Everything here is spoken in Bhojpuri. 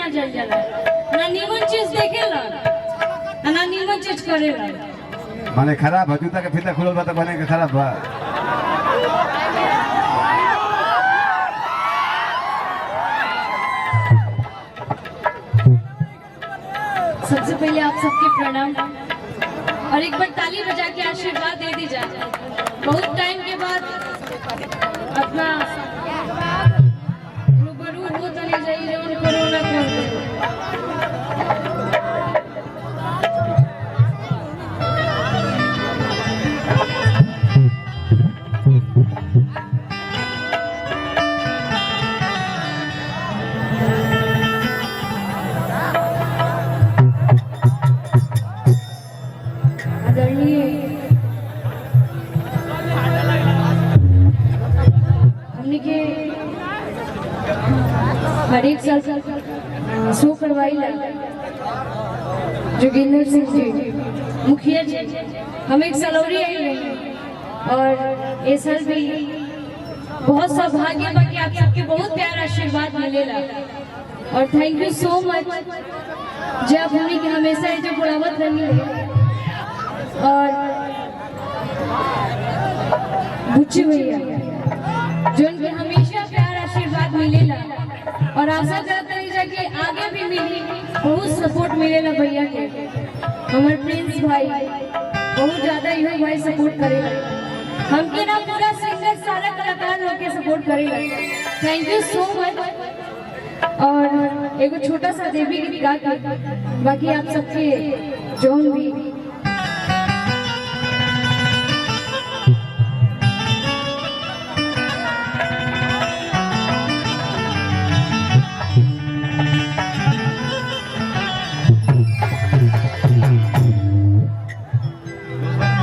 ना जल जाला ना नीमन चीज देखेला ना नीमन चीज करेला माने खराब है जूता के फीता खुलल बा त बने के खराब बा। सबसे पहले आप सबके प्रणाम और एक बार ताली बजा के आशीर्वाद दे दी जाए। बहुत टाइम के बाद अपना रूबरू हो चली जाइए जौन कोरोना कर हमने के हर एक साल शो करवाई जोगिंदर सिंह जी मुखिया जी हम एक साल और आई रहे और ये साल भी बहुत सौभाग्य बा कि आप सबके बहुत प्यार आशीर्वाद मिलेला और थैंक यू सो मच जब हमने के हमेशा ये जो बुलावत रही और बुच्ची भैया जो उनके हमेशा प्यार आशीर्वाद मिलेला और आशा करते रही कि आगे भी मिली बहुत सपोर्ट मिलेला भैया के। हमारे प्रिंस भाई बहुत ज्यादा यो भाई सपोर्ट करेला हमके ना पूरा सिंगर सारा कलाकार लोग के सपोर्ट करेला। Thank you so much. और एगो छोटा सा देवी गीत गा के बाकी आप सबके जो भी